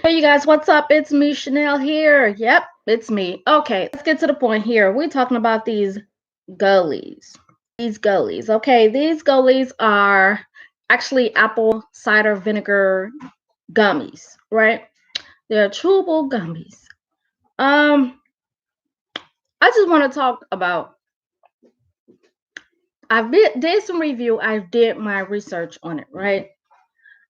Hey you guys, what's up? It's me, Chanel here. Yep, it's me. Okay, let's get to the point here. We're talking about these Golies. These Golies. Okay, these Golies are actually apple cider vinegar gummies, right? They're chewable gummies. Um, I just want to talk about. Did some review. I did my research on it, right?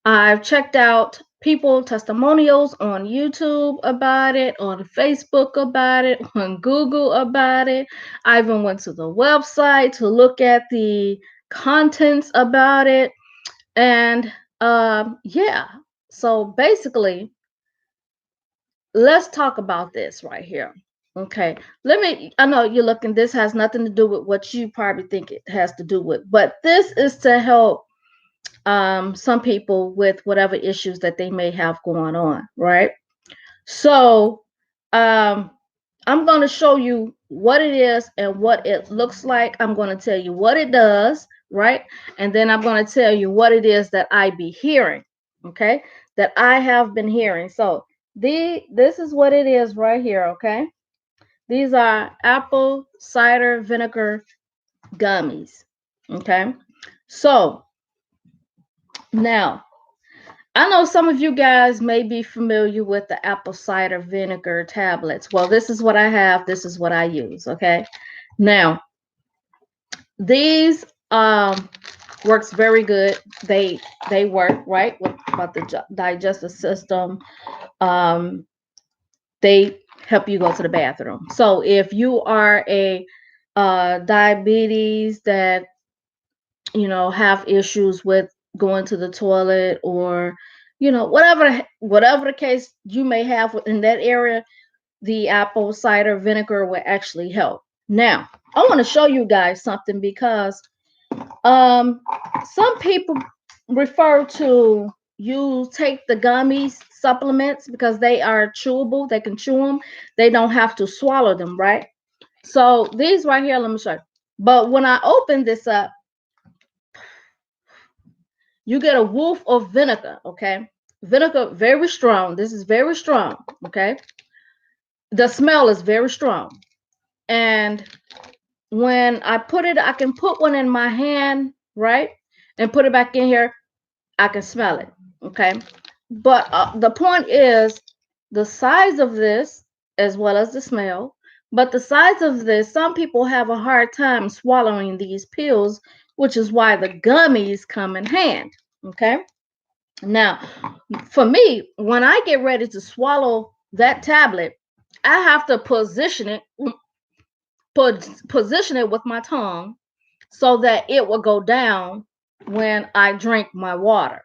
I've checked out people testimonials on YouTube about it, on Facebook about it, on Google about it. I even went to the website to look at the contents about it. And yeah, so basically, let's talk about this right here. Okay, I know you're looking, this has nothing to do with what you probably think it has to do with, but this is to help some people with whatever issues that they may have going on, right? So I'm going to show you what it is and what it looks like. I'm going to tell you what it does, right? And then I'm going to tell you what it is that I be hearing, okay? That I have been hearing. So this is what it is right here, okay? These are apple cider vinegar gummies, okay? So now I know some of you guys may be familiar with the apple cider vinegar tablets. Well, this is what I have. This is what I use. Okay. Now, these works very good. They work right with about the digestive system. Um, they help you go to the bathroom. So if you are a diabetes that have issues with going to the toilet, or whatever the case you may have in that area, the apple cider vinegar will actually help. Now I want to show you guys something, because um some people refer to you take the gummies supplements because they are chewable, they can chew them, they don't have to swallow them, right? So these right here, let me show you. But when I open this up, you get a wolf of vinegar, okay? Vinegar, very strong. This is very strong, okay? The smell is very strong. And when I put it, I can put one in my hand, right? And put it back in here. I can smell it, okay? But the point is the size of this, as well as the smell. But the size of this, some people have a hard time swallowing these pills, which is why the gummies come in hand, okay? Now, for me, when I get ready to swallow that tablet, I have to position it with my tongue so that it will go down when I drink my water.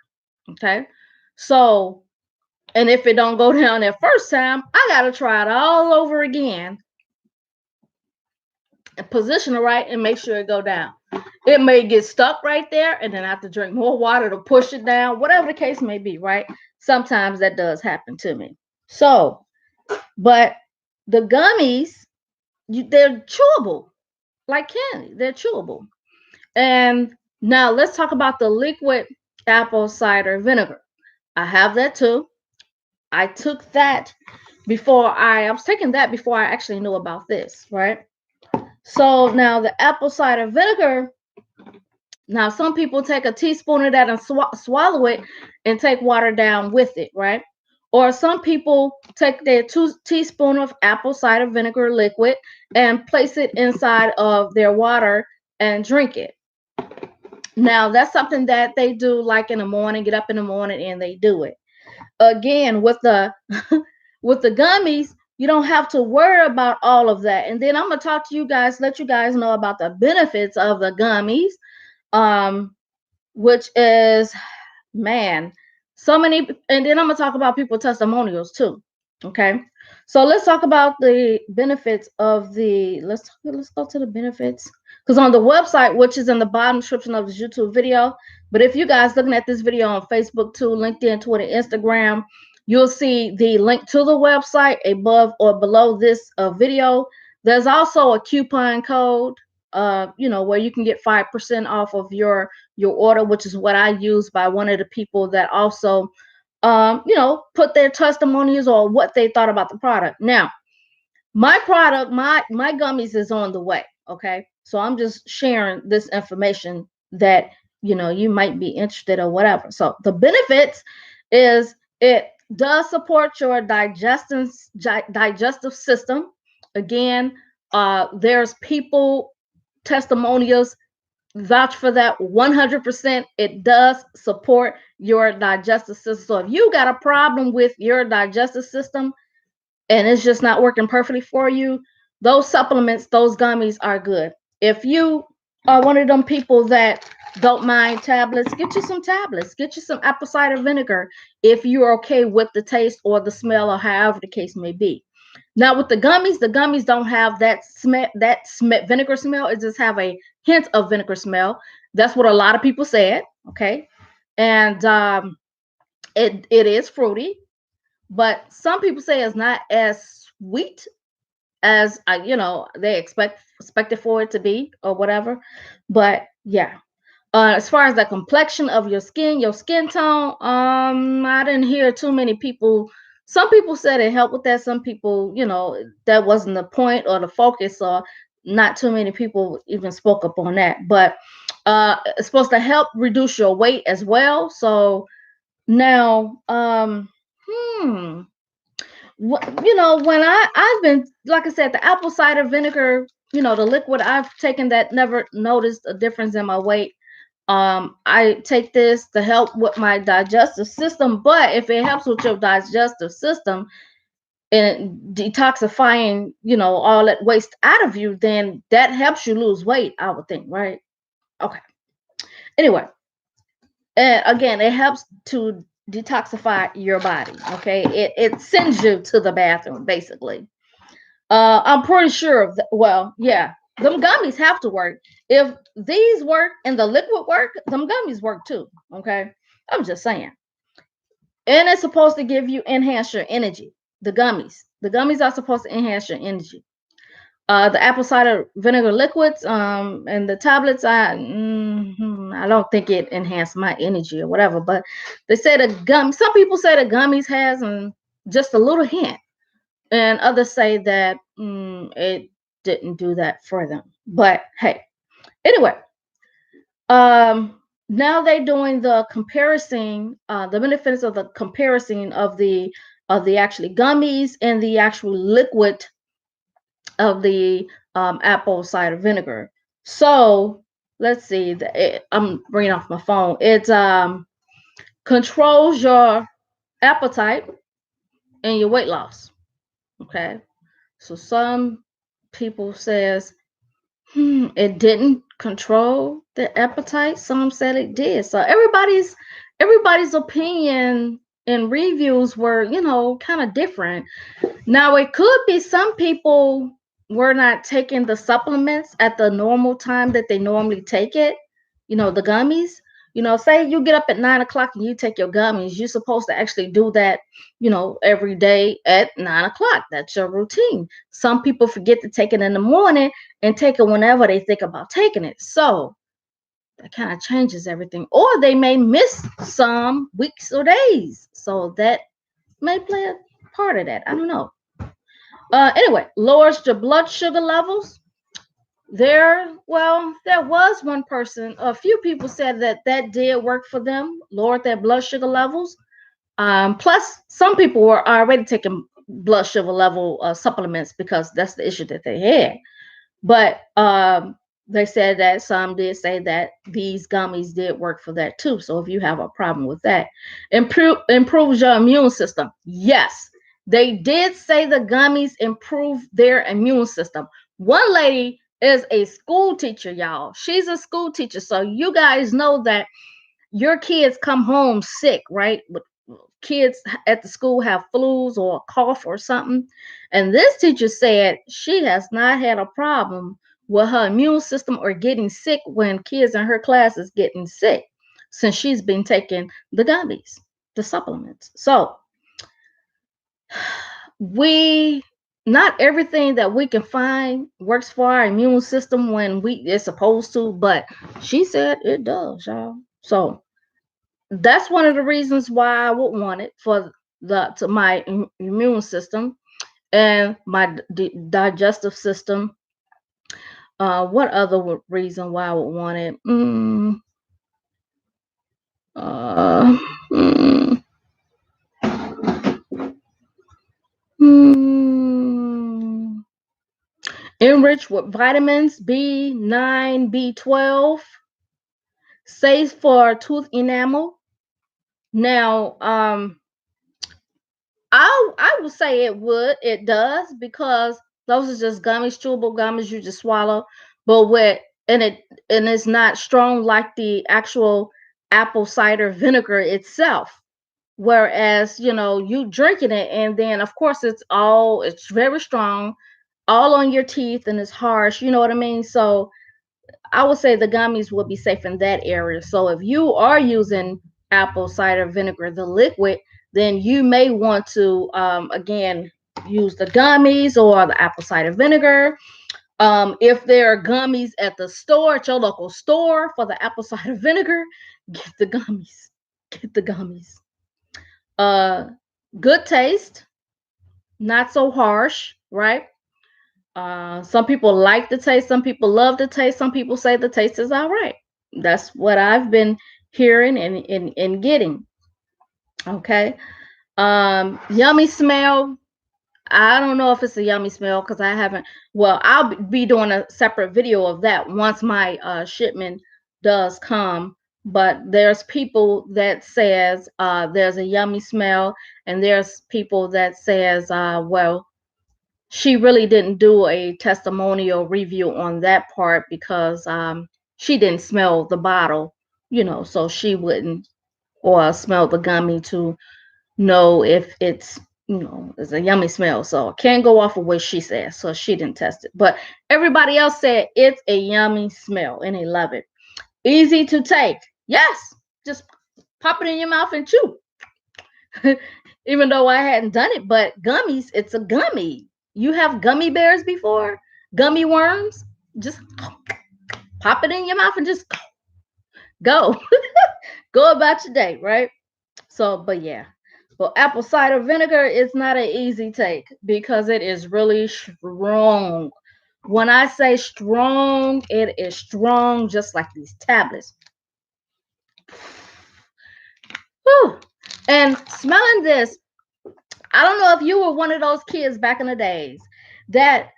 Okay. So, and if it don't go down that first time, I got to try it all over again and position it right and make sure it go down. It may get stuck right there, and then I have to drink more water to push it down, whatever the case may be, right? Sometimes that does happen to me. So, but the gummies, they're chewable like candy. They're chewable. And now let's talk about the liquid apple cider vinegar. I have that too. I took that I was taking that before I actually knew about this, right? So now the apple cider vinegar, now some people take a teaspoon of that and swallow it and take water down with it, right? Or some people take their 2 teaspoons of apple cider vinegar liquid and place it inside of their water and drink it. Now that's something that they do like in the morning, get up in the morning and they do it. Again, with the with the gummies, you don't have to worry about all of that. And then I'm gonna talk to you guys, let you guys know about the benefits of the gummies, which is, man, so many. And then I'm gonna talk about people testimonials too. Okay, so let's talk about the benefits of the. Let's go to the benefits, because on the website, which is in the bottom description of this YouTube video. But if you guys looking at this video on Facebook too, LinkedIn, Twitter, Instagram, you'll see the link to the website above or below this video. There's also a coupon code, where you can get 5% off of your order, which is what I use by one of the people that also put their testimonials or what they thought about the product. Now, my product, my gummies is on the way. Okay. So I'm just sharing this information that you might be interested or whatever. So the benefits is it does support your digestive system. Again, there's people testimonials vouch for that 100%. It does support your digestive system. So if you got a problem with your digestive system and it's just not working perfectly for you, those supplements, those gummies are good. If you are one of them people that don't mind tablets, get you some tablets, get you some apple cider vinegar if you're okay with the taste or the smell or however the case may be. Now with the gummies don't have that vinegar smell. It just have a hint of vinegar smell. That's what a lot of people said. Okay, and it is fruity, but some people say it's not as sweet as they expected for it to be or whatever. But yeah, as far as the complexion of your skin tone, I didn't hear too many people. Some people said it helped with that. Some people, that wasn't the point or the focus, or not too many people even spoke up on that. But it's supposed to help reduce your weight as well. So now, when I've been, like I said, the apple cider vinegar, the liquid I've taken that never noticed a difference in my weight. I take this to help with my digestive system, but if it helps with your digestive system and detoxifying, all that waste out of you, then that helps you lose weight, I would think, right? Okay. Anyway, and again, it helps to detoxify your body. Okay, it sends you to the bathroom, basically. I'm pretty sure of that. Well, yeah, them gummies have to work. If these work and the liquid work, them gummies work too. Okay, I'm just saying. And it's supposed to give you enhance your energy. The gummies are supposed to enhance your energy. The apple cider vinegar liquids, and the tablets, I don't think it enhanced my energy or whatever. But they say the gum. Some people say the gummies has just a little hint, and others say that it didn't do that for them. But hey, anyway, now they're doing the comparison, the benefits of the comparison of the actually gummies and the actual liquid of the apple cider vinegar. So let's see. I'm bringing off my phone. It controls your appetite and your weight loss. Okay. So some people says it didn't control the appetite. Some said it did. So everybody's opinion and reviews were, kind of different. Now it could be some people were not taking the supplements at the normal time that they normally take it, the gummies. Say you get up at 9 o'clock and you take your gummies, you're supposed to actually do that, every day at 9 o'clock. That's your routine. Some people forget to take it in the morning and take it whenever they think about taking it. So that kind of changes everything. Or they may miss some weeks or days. So that may play a part of that. I don't know. Anyway, lowers your blood sugar levels. There was one person, a few people said that did work for them, lowered their blood sugar levels. Plus, some people were already taking blood sugar level supplements because that's the issue that they had. But they said that some did say that these gummies did work for that too. So if you have a problem with that, improves your immune system. Yes, they did say the gummies improve their immune system. One lady is a school teacher, y'all. She's a school teacher. So you guys know that your kids come home sick, right? Kids at the school have flus or a cough or something. And this teacher said she has not had a problem with her immune system or getting sick when kids in her class is getting sick since she's been taking the gummies, the supplements. So not everything that we can find works for our immune system when it's supposed to, but she said it does, y'all. So that's one of the reasons why I would want it for my immune system and my digestive system. What other reason why I would want it? Uh, mm, mm, Enriched with vitamins B9, B12, safe for tooth enamel. Now, I would say it does, because those are just gummies, chewable gummies you just swallow, but it's not strong like the actual apple cider vinegar itself. Whereas, you drinking it, and then of course it's very strong, all on your teeth, and it's harsh, you know what I mean? So I would say the gummies will be safe in that area. So if you are using apple cider vinegar, the liquid, then you may want to again use the gummies or the apple cider vinegar. If there are gummies at the store, at your local store, for the apple cider vinegar, get the gummies. Get the gummies. Good taste, not so harsh, right? Some people like the taste, some people love the taste, some people say the taste is all right. That's what I've been hearing and getting. Okay. Yummy smell. I don't know if it's a yummy smell because I haven't. Well, I'll be doing a separate video of that once my shipment does come. But there's people that says there's a yummy smell, and there's people that says, well, she really didn't do a testimonial review on that part because she didn't smell the bottle, so she wouldn't, or smell the gummy to know if it's a yummy smell. So I can't go off of what she says. So she didn't test it. But everybody else said it's a yummy smell and they love it. Easy to take. Yes. Just pop it in your mouth and chew. Even though I hadn't done it, but gummies, it's a gummy. You have gummy bears before? Gummy worms? Just pop it in your mouth and just go. Go about your day, right? So, but yeah. Well, apple cider vinegar is not an easy take because it is really strong. When I say strong, it is strong, just like these tablets. Whew. And smelling this, I don't know if you were one of those kids back in the days that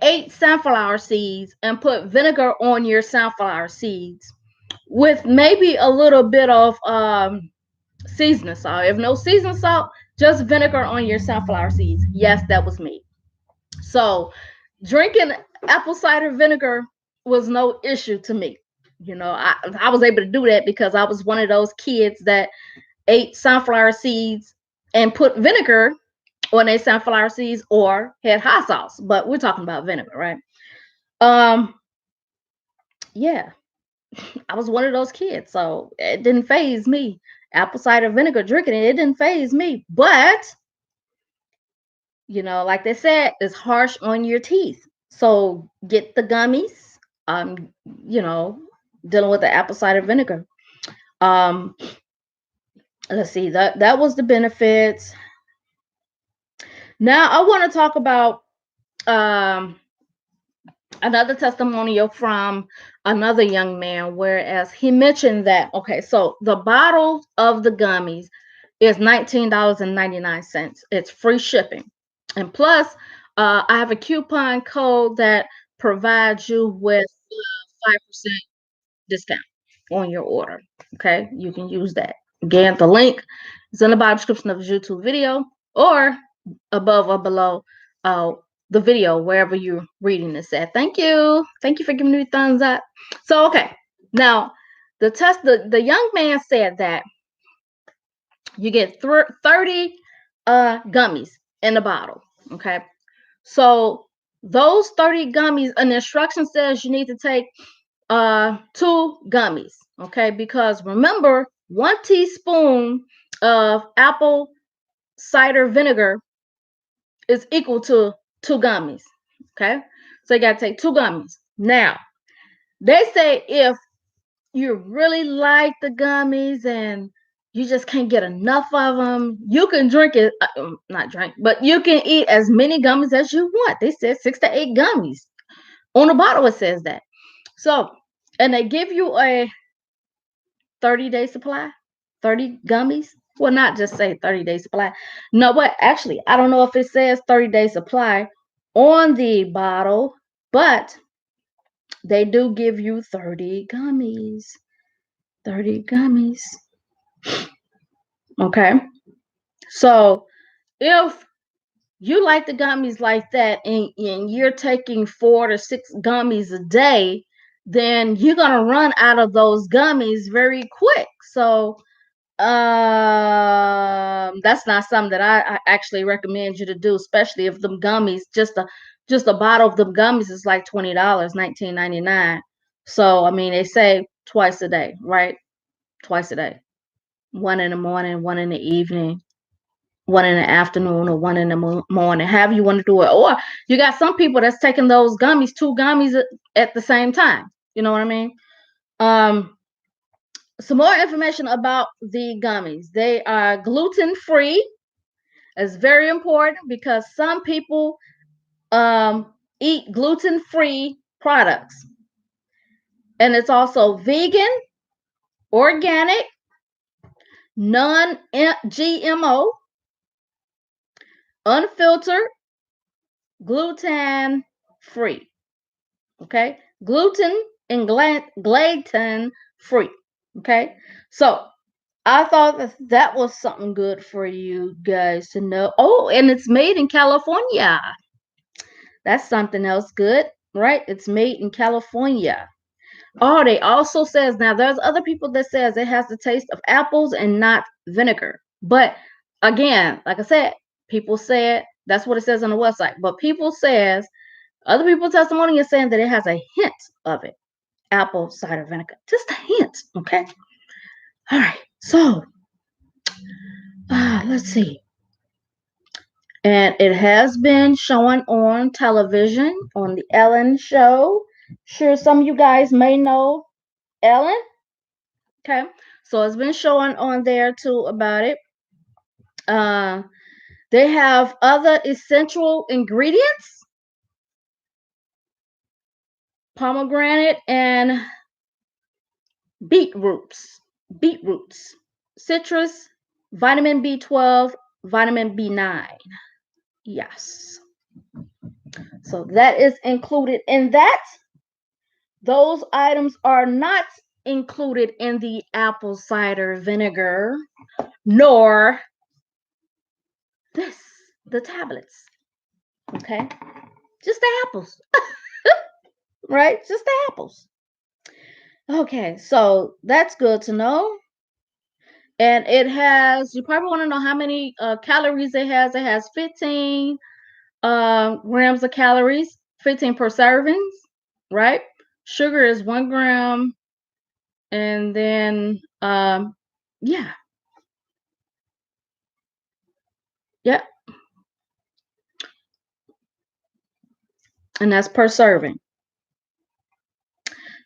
ate sunflower seeds and put vinegar on your sunflower seeds with maybe a little bit of seasoning salt. If no seasoning salt, just vinegar on your sunflower seeds. Yes, that was me. So drinking apple cider vinegar was no issue to me. I was able to do that because I was one of those kids that ate sunflower seeds and put vinegar on their sunflower seeds or had hot sauce. But we're talking about vinegar, right? Yeah, I was one of those kids, so it didn't phase me. Apple cider vinegar drinking it didn't phase me. But like they said, it's harsh on your teeth. So get the gummies. You know, dealing with the apple cider vinegar. Um, let's see, that was the benefits. Now I want to talk about another testimonial from another young man, whereas he mentioned that, okay, so the bottle of the gummies is $19.99. It's free shipping. And plus, I have a coupon code that provides you with 5% discount on your order. Okay, you can use that. Again, the link is in the bottom description of the YouTube video or above or below the video, wherever you're reading this at. Thank you. Thank you for giving me a thumbs up. So, okay. Now, the young man said that you get 30 gummies in the bottle. Okay. So those 30 gummies, an instruction says you need to take 2 gummies. Okay, because remember, 1 teaspoon of apple cider vinegar is equal to 2 gummies. Okay, so you got to take 2 gummies. Now, they say if you really like the gummies and You just can't get enough of them. You can drink it, not drink, but you can eat as many gummies as you want. They said 6 to 8 gummies. On the bottle, it says that. So, and they give you a 30-day supply, 30 gummies. Well, not just say 30-day supply. No, but actually, I don't know if it says 30-day supply on the bottle, but they do give you 30 gummies. 30 gummies. Okay. So if you like the gummies like that and you're taking 4 to 6 gummies a day, then you're going to run out of those gummies very quick. So that's not something that I actually recommend you to do, especially if them gummies, just a bottle of them gummies is like $20, $19.99. So I mean, they say twice a day, right? Twice a day. One in the morning, one in the evening, one in the afternoon, or one in the morning, however you want to do it. Or you got some people that's taking those gummies, 2 gummies at the same time. You know what I mean? Some more information about the gummies. They are gluten free. It's very important because some people eat gluten free products. And it's also vegan, organic, non GMO, unfiltered, gluten free. Okay, gluten and gluten free. Okay, so I thought that was something good for you guys to know. Oh, and it's made in California. That's something else good, right? It's made in California. Oh, they also says, now there's other people that says it has the taste of apples and not vinegar. But again, like I said, people said that's what it says on the website. But people says, other people's testimony is saying that it has a hint of it. Apple cider vinegar. Just a hint, okay? All right, so let's see. And it has been shown on television on the Ellen show. Sure, some of you guys may know Ellen. Okay, so it's been shown on there too about it. They have other essential ingredients: pomegranate and beetroots, citrus, vitamin B12, vitamin B9. Yes. So that is included in that. Those items are not included in the apple cider vinegar, nor the tablets. Okay? Just the apples. Right? Just the apples. Okay, so that's good to know. And it has, you probably want to know how many calories it has. It has 15 grams of calories, 15 per servings, right? Sugar is 1 gram. And then, yeah. Yep. And that's per serving.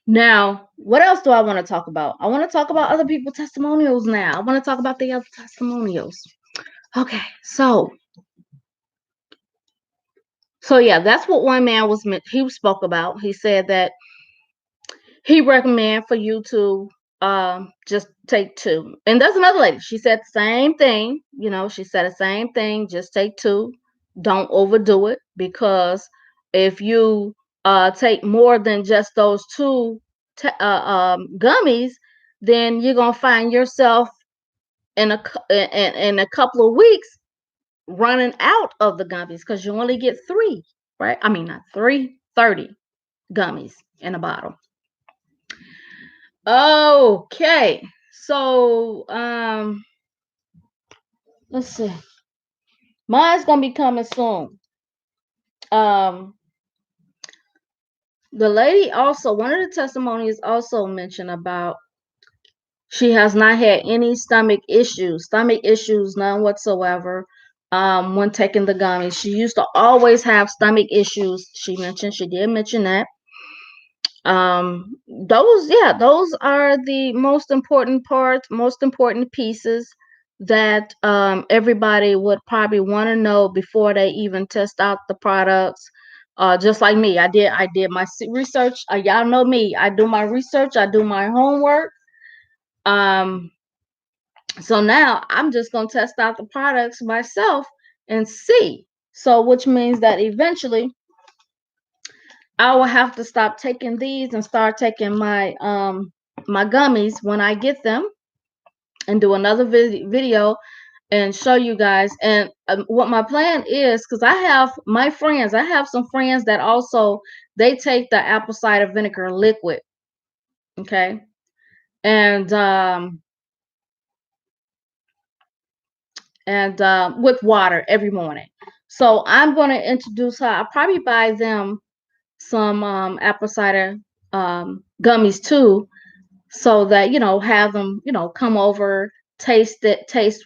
Now, what else do I want to talk about? I want to talk about other people's testimonials now. I want to talk about the other testimonials. Okay, so yeah, that's what one man he spoke about. He said that he recommend for you to just take 2. And there's another lady. She said the same thing. You know, she said the same thing. Just take 2. Don't overdo it, because if you take more than just those 2 gummies, then you're gonna find yourself in a couple of weeks running out of the gummies, because you only get 3, right? I mean, not 3, 30 gummies in a bottle. Okay, so let's see. Mine's gonna be coming soon. The lady also, one of the testimonies also mentioned about she has not had any stomach issues, none whatsoever. When taking the gummies, she used to always have stomach issues. She did mention that. Those are the most important parts, most important pieces that everybody would probably want to know before they even test out the products. Just like me, I did my research. Y'all know me, I do my research, I do my homework. um so now I'm just going to test out the products myself and see. So which means that eventually I will have to stop taking these and start taking my gummies when I get them, and do another video and show you guys. And what my plan is, because I have some friends that also, they take the apple cider vinegar liquid, okay, and with water every morning. So I'm going to introduce her. I'll probably buy them some apple cider gummies too, so that, have them, come over, taste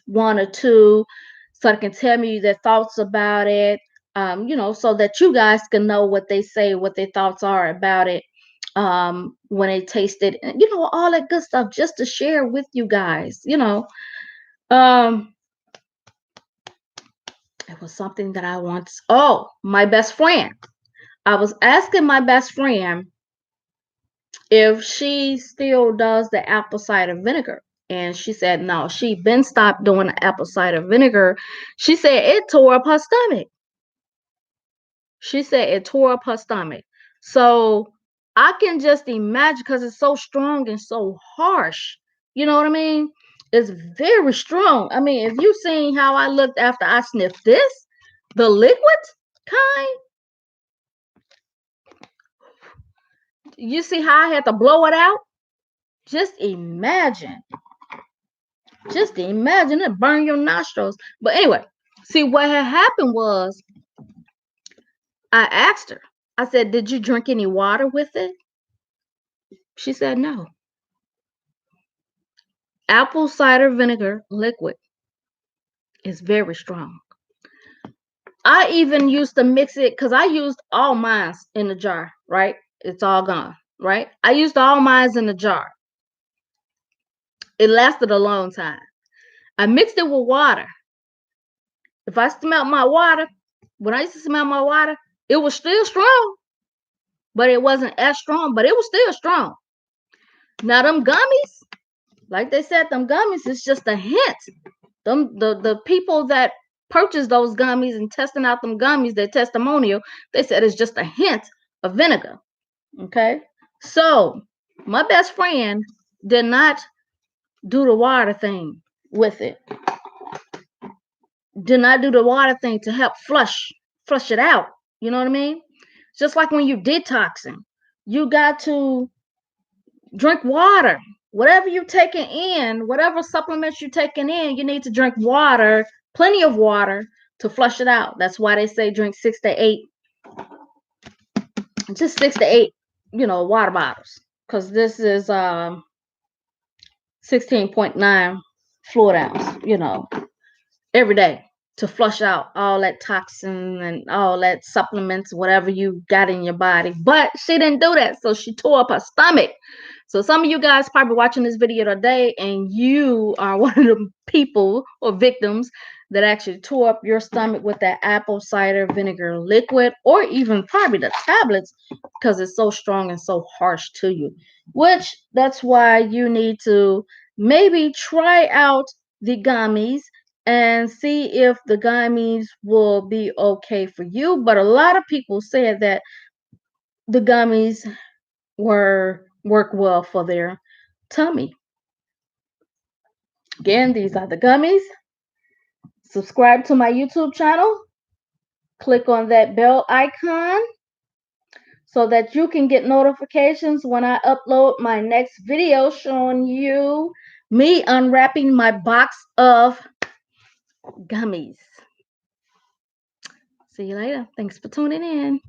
one or two, so they can tell me their thoughts about it. So that you guys can know what they say, what their thoughts are about it, when they taste it, and all that good stuff, just to share with you guys. Um, it was something that I want. Oh, my best friend. I was asking my best friend if she still does the apple cider vinegar. And she said no, she been stopped doing the apple cider vinegar. She said it tore up her stomach. She said it tore up her stomach. So I can just imagine, because it's so strong and so harsh. You know what I mean? It's very strong. I mean, if you seen how I looked after I sniffed this, the liquid kind, you see how I had to blow it out? Just imagine. Just imagine it burn your nostrils. But anyway, see what had happened was, I asked her, I said, did you drink any water with it? She said no. Apple cider vinegar liquid is very strong. I even used to mix it, because I used all mine in the jar, right? It's all gone, right? I used all mine in the jar. It lasted a long time. I mixed it with water. If I smelled my water, when I used to smell my water, it was still strong, but it wasn't as strong, but it was still strong. Now them gummies, like they said, them gummies is just a hint. The people that purchased those gummies and testing out them gummies, their testimonial, they said it's just a hint of vinegar. Okay, so my best friend did not do the water thing with it. Did not do the water thing to help flush it out. You know what I mean? Just like when you detoxing, you got to drink water. Whatever you're taking in, whatever supplements you're taking in, you need to drink water, plenty of water, to flush it out. That's why they say drink 6 to 8, just 6 to 8, water bottles. Because this is 16.9 fluid ounce, every day, to flush out all that toxin and all that supplements, whatever you got in your body. But she didn't do that, so she tore up her stomach. So some of you guys probably watching this video today, and you are one of the people or victims that actually tore up your stomach with that apple cider vinegar liquid, or even probably the tablets, because it's so strong and so harsh to you. Which, that's why you need to maybe try out the gummies and see if the gummies will be okay for you. But a lot of people said that the gummies work well for their tummy. Again, these are the gummies. Subscribe to my YouTube channel. Click on that bell icon so that you can get notifications when I upload my next video showing you me unwrapping my box of gummies. See you later. Thanks for tuning in.